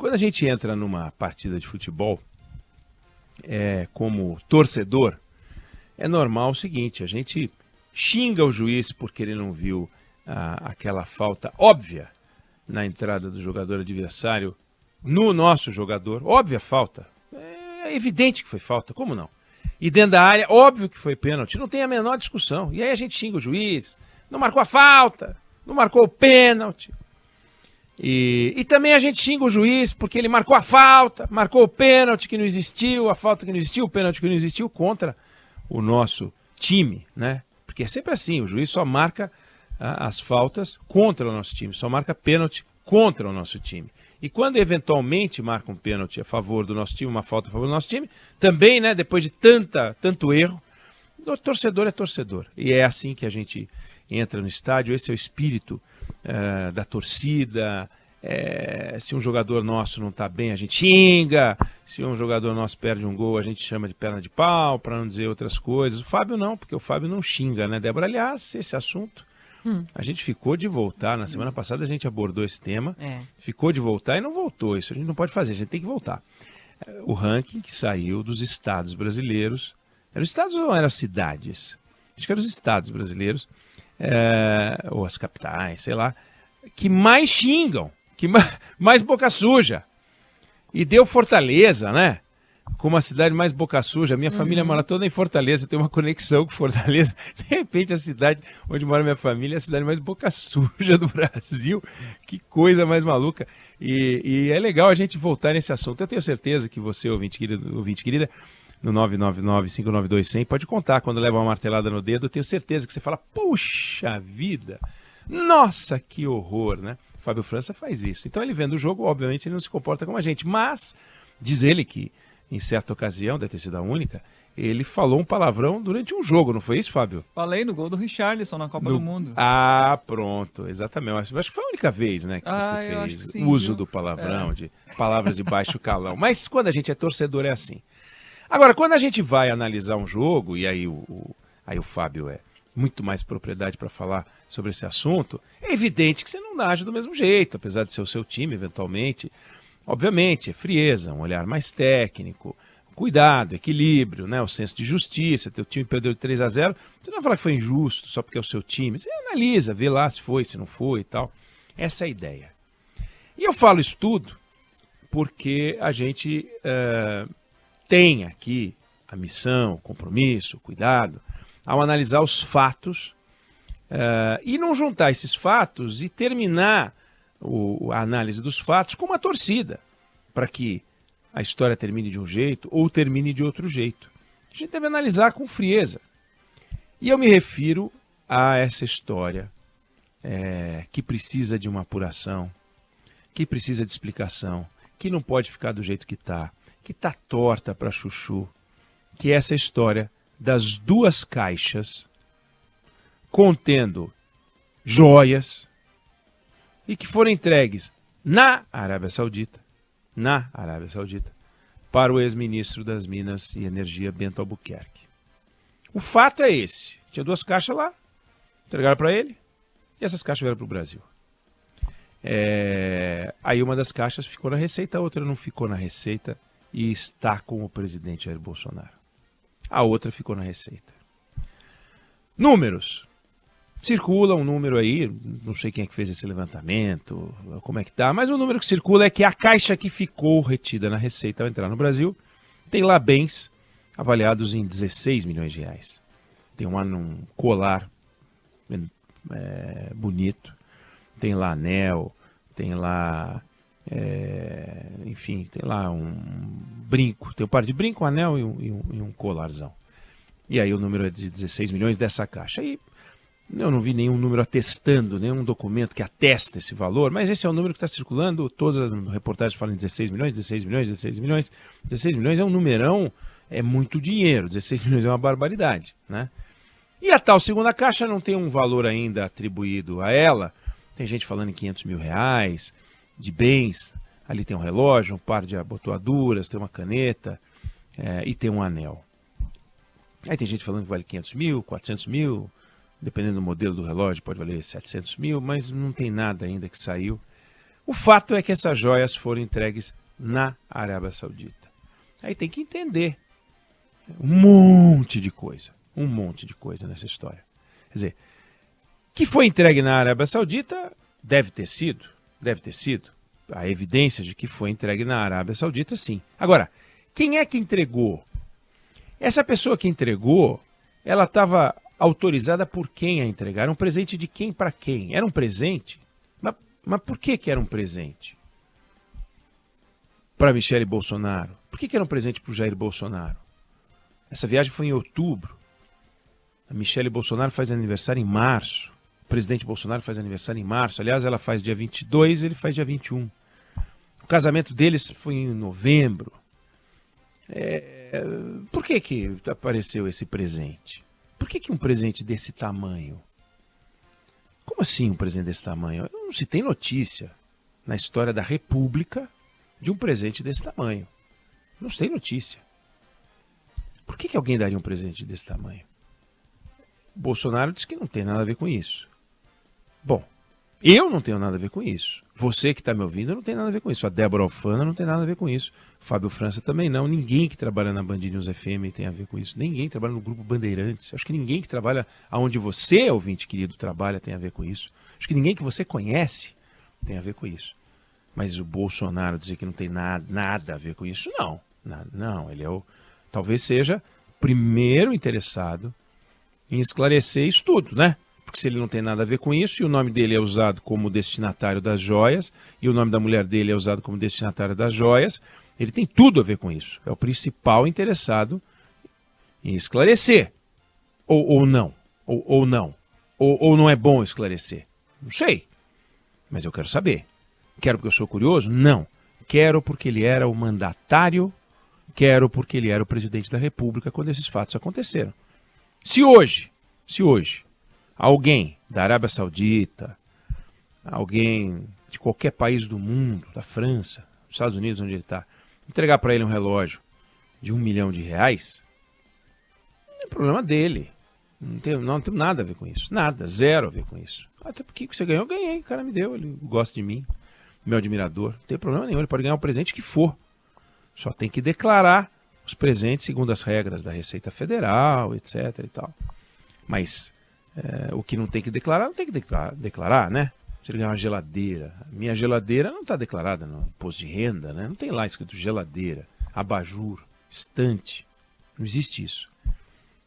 Quando a gente entra numa partida de futebol, como torcedor, é normal o seguinte, a gente xinga o juiz porque ele não viu aquela falta óbvia na entrada do jogador adversário no nosso jogador. Óbvia falta. É evidente que foi falta, como não? E dentro da área, óbvio que foi pênalti, não tem a menor discussão. E aí a gente xinga o juiz, não marcou a falta, não marcou o pênalti. E também a gente xinga o juiz porque ele marcou a falta, marcou o pênalti que não existiu, a falta que não existiu, o pênalti que não existiu contra o nosso time, né? Porque é sempre assim, o juiz só marca as faltas contra o nosso time, só marca pênalti contra o nosso time. E quando eventualmente marca um pênalti a favor do nosso time, uma falta a favor do nosso time, também, né, depois de tanto erro, o torcedor é torcedor. E é assim que a gente entra no estádio, esse é o espírito da torcida. Se um jogador nosso não está bem, a gente xinga. Se um jogador nosso perde um gol, a gente chama de perna de pau, para não dizer outras coisas. O Fábio não, porque o Fábio não xinga, né, Débora? Aliás, esse assunto, a gente ficou de voltar. Na semana passada a gente abordou esse tema, ficou de voltar e não voltou. Isso a gente não pode fazer, a gente tem que voltar. O ranking que saiu dos estados brasileiros, eram estados ou eram cidades? Acho que eram os estados brasileiros, ou as capitais, sei lá, que mais xingam, que mais boca suja. E deu Fortaleza, né? Como a cidade mais boca suja. Minha família mora toda em Fortaleza, tem uma conexão com Fortaleza. De repente, a cidade onde mora minha família é a cidade mais boca suja do Brasil. Que coisa mais maluca. E é legal a gente voltar nesse assunto. Eu tenho certeza que você, ouvinte querida, no 999-592-100, pode contar quando leva uma martelada no dedo. Eu tenho certeza que você fala, puxa vida, nossa, que horror, né? O Fábio França faz isso. Então ele vendo o jogo, obviamente ele não se comporta como a gente, mas diz ele que em certa ocasião, deve ter sido a única, ele falou um palavrão durante um jogo, não foi isso, Fábio? Falei no gol do Richarlison na Copa do Mundo. Ah, pronto, exatamente. Acho que foi a única vez, né, que você fez uso do palavrão, de palavras de baixo calão. Mas quando a gente é torcedor é assim. Agora, quando a gente vai analisar um jogo, e aí o Fábio é muito mais propriedade para falar sobre esse assunto, é evidente que você não age do mesmo jeito, apesar de ser o seu time, eventualmente. Obviamente, é frieza, um olhar mais técnico, cuidado, equilíbrio, né? O senso de justiça. Teu time perdeu de 3-0, você não vai falar que foi injusto só porque é o seu time. Você analisa, vê lá se foi, se não foi e tal. Essa é a ideia. E eu falo isso tudo porque a gente tem aqui a missão, o compromisso, o cuidado, ao analisar os fatos e não juntar esses fatos e terminar a análise dos fatos com uma torcida, para que a história termine de um jeito ou termine de outro jeito. A gente deve analisar com frieza. E eu me refiro a essa história que precisa de uma apuração, que precisa de explicação, que não pode ficar do jeito que está torta para chuchu, que é essa história das duas caixas contendo joias e que foram entregues na Arábia Saudita, para o ex-ministro das Minas e Energia, Bento Albuquerque. O fato é esse. Tinha duas caixas lá, entregaram para ele, e essas caixas vieram para o Brasil. Aí uma das caixas ficou na Receita, a outra não ficou na Receita e está com o presidente Jair Bolsonaro. A outra ficou na Receita. Números. Circula um número aí, não sei quem é que fez esse levantamento, como é que tá, mas o número que circula é que a caixa que ficou retida na Receita ao entrar no Brasil tem lá bens avaliados em 16 milhões de reais. Tem um colar bonito, tem lá anel, tem lá, enfim, tem lá um brinco, tem um par de brinco, um anel e um colarzão. E aí o número é de 16 milhões dessa caixa. Aí eu não vi nenhum número atestando, nenhum documento que atesta esse valor, mas esse é o número que está circulando, todas as reportagens falam em 16 milhões, 16 milhões, 16 milhões. 16 milhões é um numerão, é muito dinheiro, 16 milhões é uma barbaridade, né? E a tal segunda caixa não tem um valor ainda atribuído a ela, tem gente falando em 500 mil reais de bens, ali tem um relógio, um par de abotoaduras, tem uma caneta e tem um anel. Aí tem gente falando que vale 500 mil, 400 mil, dependendo do modelo do relógio, pode valer 700 mil, mas não tem nada ainda que saiu O fato é que essas joias foram entregues na Arábia Saudita. Aí tem que entender um monte de coisa nessa história. Quer dizer, que foi entregue na Arábia Saudita, deve ter sido. Há evidência de que foi entregue na Arábia Saudita, sim. Agora, quem é que entregou? Essa pessoa que entregou, ela estava autorizada por quem a entregar? Era um presente de quem para quem? Era um presente? Mas por que era um presente? Para Michele Bolsonaro? Por que era um presente para o Jair Bolsonaro? Essa viagem foi em outubro. A Michele Bolsonaro faz aniversário em março. O presidente Bolsonaro faz aniversário em março. Aliás, ela faz dia 22, ele faz dia 21. O casamento deles foi em novembro. Por que apareceu esse presente? Por que um presente desse tamanho? Como assim um presente desse tamanho? Não se tem notícia na história da República de um presente desse tamanho. Não se tem notícia. Por que alguém daria um presente desse tamanho? O Bolsonaro diz que não tem nada a ver com isso. Bom, eu não tenho nada a ver com isso. Você que está me ouvindo não tem nada a ver com isso. A Débora Alfana não tem nada a ver com isso. O Fábio França também não. Ninguém que trabalha na Band News FM tem a ver com isso. Ninguém que trabalha no Grupo Bandeirantes. Acho que ninguém que trabalha onde você, ouvinte querido, trabalha tem a ver com isso. Acho que ninguém que você conhece tem a ver com isso. Mas o Bolsonaro dizer que não tem nada a ver com isso, não. Não, ele talvez seja o primeiro interessado em esclarecer isso tudo, né? Porque se ele não tem nada a ver com isso, e o nome dele é usado como destinatário das joias, e o nome da mulher dele é usado como destinatário das joias, ele tem tudo a ver com isso. É o principal interessado em esclarecer. Ou não. Ou não. Ou não é bom esclarecer. Não sei. Mas eu quero saber. Quero porque eu sou curioso? Não. Quero porque ele era o mandatário, quero porque ele era o presidente da República quando esses fatos aconteceram. Se hoje, alguém da Arábia Saudita, alguém de qualquer país do mundo, da França, dos Estados Unidos, onde ele está, entregar para ele um relógio de R$1 milhão, não é problema dele. Não tem nada a ver com isso. Nada, zero a ver com isso. Até porque você ganhou, eu ganhei. O cara me deu, ele gosta de mim, meu admirador. Não tem problema nenhum, ele pode ganhar o presente que for. Só tem que declarar os presentes segundo as regras da Receita Federal, etc. e tal. Mas o que não tem que declarar, não tem que declarar, né? Se ele ganhar uma geladeira. Minha geladeira não está declarada no imposto de renda, né? Não tem lá escrito geladeira, abajur, estante. Não existe isso.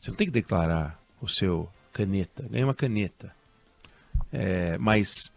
Você não tem que declarar o seu caneta. Ganha uma caneta. Mas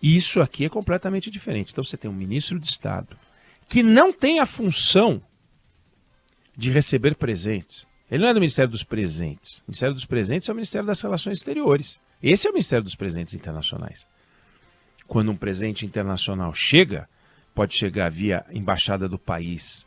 isso aqui é completamente diferente. Então você tem um ministro de Estado que não tem a função de receber presentes. Ele não é do Ministério dos Presentes. O Ministério dos Presentes é o Ministério das Relações Exteriores. Esse é o Ministério dos Presentes Internacionais. Quando um presente internacional chega, pode chegar via embaixada do país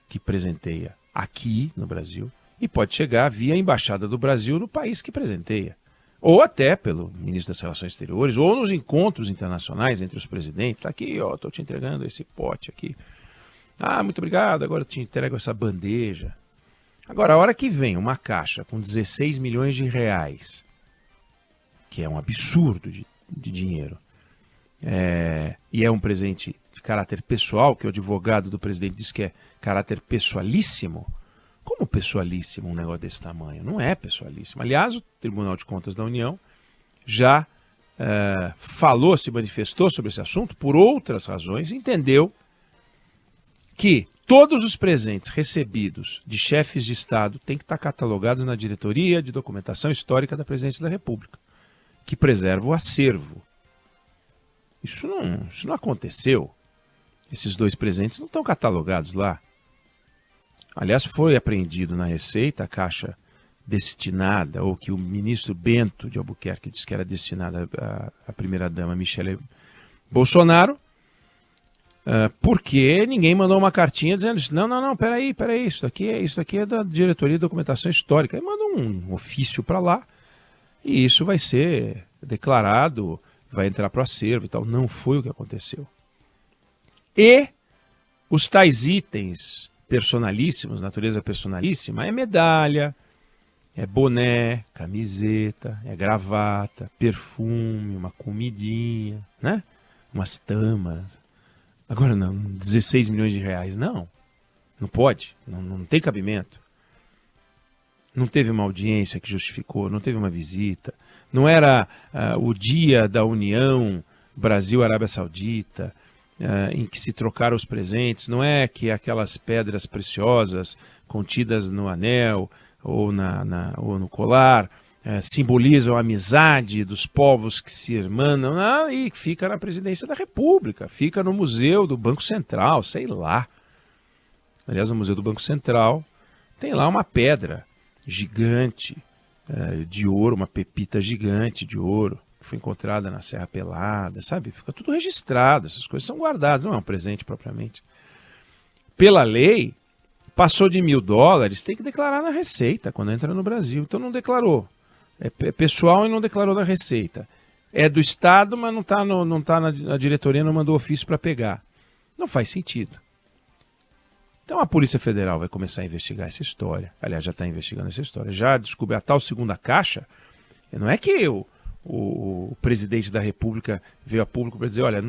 que presenteia aqui no Brasil e pode chegar via embaixada do Brasil no país que presenteia. Ou até pelo ministro das Relações Exteriores, ou nos encontros internacionais entre os presidentes. Está aqui, ó, estou te entregando esse pote aqui. Ah, muito obrigado, agora eu te entrego essa bandeja. Agora, a hora que vem uma caixa com 16 milhões de reais, que é um absurdo de dinheiro, e é um presente de caráter pessoal, que o advogado do presidente diz que é caráter pessoalíssimo. Como pessoalíssimo um negócio desse tamanho? Não é pessoalíssimo. Aliás, o Tribunal de Contas da União já se manifestou sobre esse assunto por outras razões, entendeu que todos os presentes recebidos de chefes de Estado têm que estar catalogados na Diretoria de Documentação Histórica da Presidência da República, que preserva o acervo. Isso não aconteceu. Esses dois presentes não estão catalogados lá. Aliás, foi apreendido na Receita a caixa destinada, ou que o ministro Bento de Albuquerque disse que era destinada à primeira-dama Michele Bolsonaro, porque ninguém mandou uma cartinha dizendo isso. Não, peraí, isso aqui é da Diretoria de Documentação Histórica. Aí manda um ofício para lá e isso vai ser declarado, vai entrar para o acervo e tal. Não foi o que aconteceu. E os tais itens personalíssimos, natureza personalíssima, é medalha, é boné, camiseta, é gravata, perfume, uma comidinha, né? umas tâmaras. Agora não, 16 milhões de reais, não. Não pode, não tem cabimento. Não teve uma audiência que justificou, não teve uma visita. Não era o dia da união Brasil-Arábia Saudita, em que se trocaram os presentes. Não é que aquelas pedras preciosas contidas no anel ou no colar simbolizam a amizade dos povos que se irmanam, e fica na presidência da República, fica no Museu do Banco Central, sei lá. Aliás, no Museu do Banco Central tem lá uma pedra gigante de ouro, uma pepita gigante de ouro, que foi encontrada na Serra Pelada, sabe? Fica tudo registrado, essas coisas são guardadas, não é um presente propriamente. Pela lei, passou de $1.000, tem que declarar na Receita quando entra no Brasil. Então não declarou. É pessoal e não declarou na Receita. É do Estado, mas não está na diretoria, não mandou ofício para pegar. Não faz sentido. Então a Polícia Federal vai começar a investigar essa história. Aliás, já está investigando essa história. Já descobriu a tal segunda caixa. Não é que o presidente da República veio a público para dizer, olha,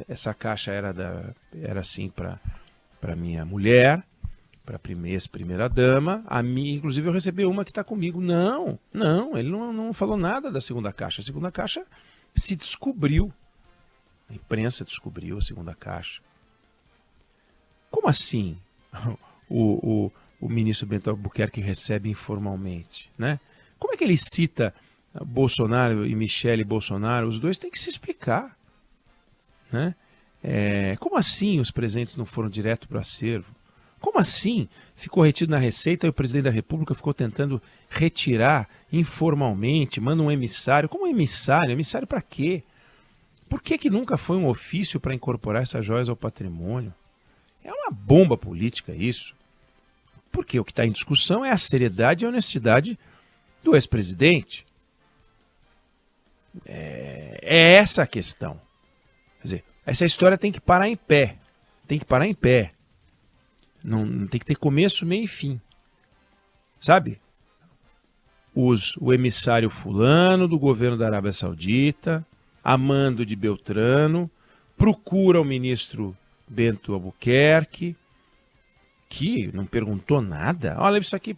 essa caixa era assim para minha mulher, para primeira dama, a mim, inclusive eu recebi uma que está comigo. Não, ele não falou nada da segunda caixa. A segunda caixa se descobriu. A imprensa descobriu a segunda caixa. Como assim o ministro Bento Albuquerque recebe informalmente, né? Como é que ele cita Bolsonaro e Michele Bolsonaro? Os dois têm que se explicar, né? Como assim os presentes não foram direto para o acervo? Como assim ficou retido na Receita e o presidente da República ficou tentando retirar informalmente, manda um emissário? Como emissário? Emissário para quê? Por que nunca foi um ofício para incorporar essas joias ao patrimônio? É uma bomba política isso. Porque o que está em discussão é a seriedade e a honestidade do ex-presidente. É essa a questão. Quer dizer, essa história tem que parar em pé. Tem que parar em pé. Não tem que ter começo, meio e fim. Sabe? O emissário fulano do governo da Arábia Saudita, a mando de Beltrano, procura o ministro Bento Albuquerque, que não perguntou nada. Olha, leva isso aqui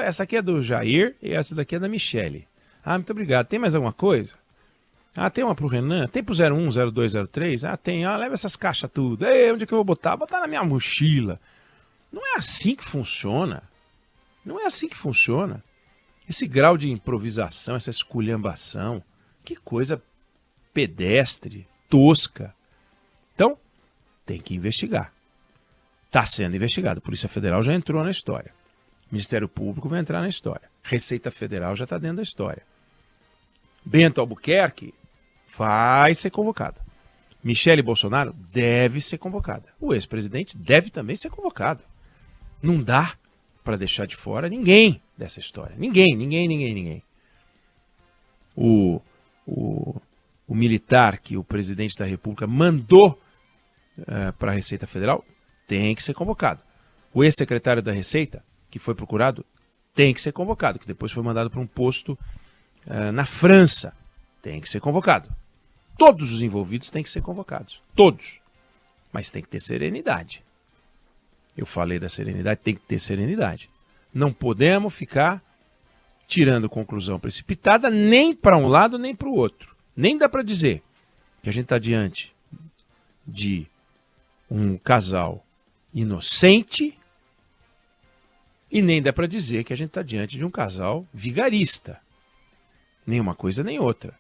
essa aqui é do Jair e essa daqui é da Michele. Muito obrigado. Tem mais alguma coisa? Tem uma pro Renan? Tem pro 01, 02, 03? Tem. Leva essas caixas tudo. Onde é que eu vou botar? Vou botar na minha mochila. Não é assim que funciona. Não é assim que funciona. Esse grau de improvisação, essa esculhambação, que coisa pedestre, tosca. Então, tem que investigar. Está sendo investigado. A Polícia Federal já entrou na história. O Ministério Público vai entrar na história. Receita Federal já está dentro da história. Bento Albuquerque vai ser convocado. Michele Bolsonaro deve ser convocada. O ex-presidente deve também ser convocado. Não dá para deixar de fora ninguém dessa história. Ninguém. O militar que o presidente da República mandou para a Receita Federal tem que ser convocado. O ex-secretário da Receita, que foi procurado, tem que ser convocado, que depois foi mandado para um posto na França. Tem que ser convocado. Todos os envolvidos têm que ser convocados. Todos. Mas tem que ter serenidade. Eu falei da serenidade, tem que ter serenidade. Não podemos ficar tirando conclusão precipitada nem para um lado nem para o outro. Nem dá para dizer que a gente está diante de um casal inocente e nem dá para dizer que a gente está diante de um casal vigarista. Nem uma coisa nem outra.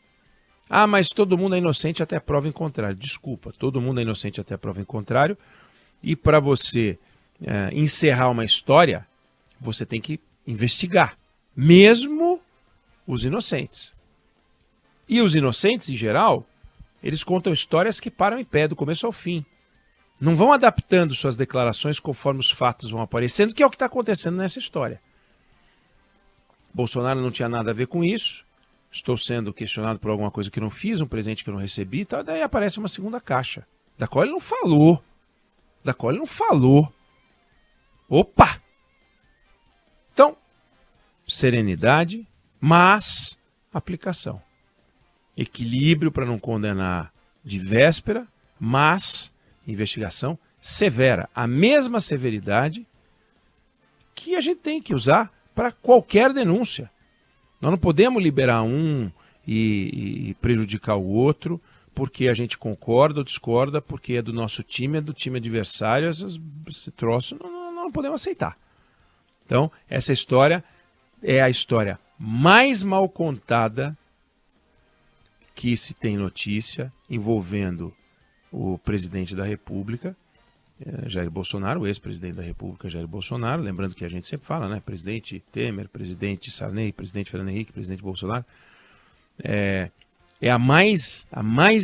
Mas todo mundo é inocente até a prova em contrário. Desculpa, todo mundo é inocente até a prova em contrário. E para você encerrar uma história, você tem que investigar. Mesmo os inocentes. E os inocentes, em geral, eles contam histórias que param em pé do começo ao fim. Não vão adaptando suas declarações conforme os fatos vão aparecendo, que é o que está acontecendo nessa história. Bolsonaro não tinha nada a ver com isso. Estou sendo questionado por alguma coisa que não fiz, um presente que eu não recebi, tá? Daí aparece uma segunda caixa, da qual ele não falou. Opa! Então, serenidade, mas aplicação. Equilíbrio para não condenar de véspera, mas investigação severa. A mesma severidade que a gente tem que usar para qualquer denúncia. Nós não podemos liberar um e prejudicar o outro porque a gente concorda ou discorda, porque é do nosso time, é do time adversário, esse troço não podemos aceitar. Então, essa história é a história mais mal contada que se tem notícia envolvendo o presidente da República, Jair Bolsonaro, o ex-presidente da República, Jair Bolsonaro, lembrando que a gente sempre fala, né? Presidente Temer, presidente Sarney, presidente Fernando Henrique, presidente Bolsonaro. É a mais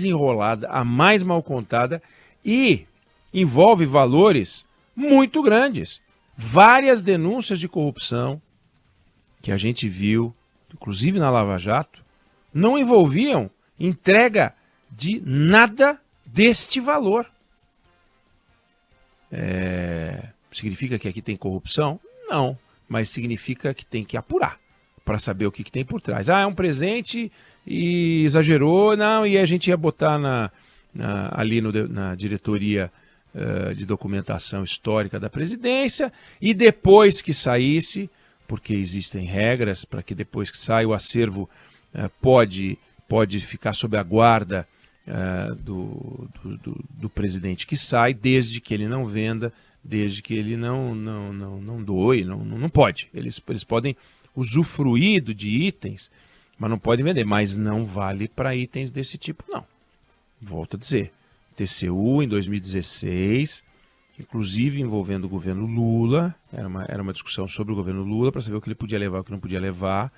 enrolada, a mais mal contada e envolve valores muito grandes. Várias denúncias de corrupção que a gente viu, inclusive na Lava Jato, não envolviam entrega de nada deste valor. Significa que aqui tem corrupção? Não, mas significa que tem que apurar para saber o que tem por trás. É um presente e exagerou, não, e a gente ia botar ali na diretoria de documentação histórica da presidência, e depois que saísse, porque existem regras para que depois que sai o acervo pode ficar sob a guarda do presidente que sai, desde que ele não venda, desde que ele não doe, não pode. Eles podem usufruir de itens, mas não podem vender. Mas não vale para itens desse tipo, não. Volto a dizer, TCU em 2016, inclusive envolvendo o governo Lula, era uma discussão sobre o governo Lula para saber o que ele podia levar e o que não podia levar.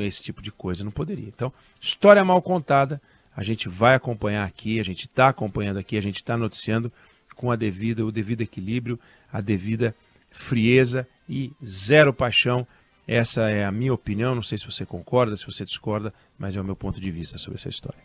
Esse tipo de coisa não poderia. Então, história mal contada, a gente vai acompanhar aqui, a gente está acompanhando aqui, a gente está noticiando com o devido equilíbrio, a devida frieza e zero paixão. Essa é a minha opinião, não sei se você concorda, se você discorda, mas é o meu ponto de vista sobre essa história.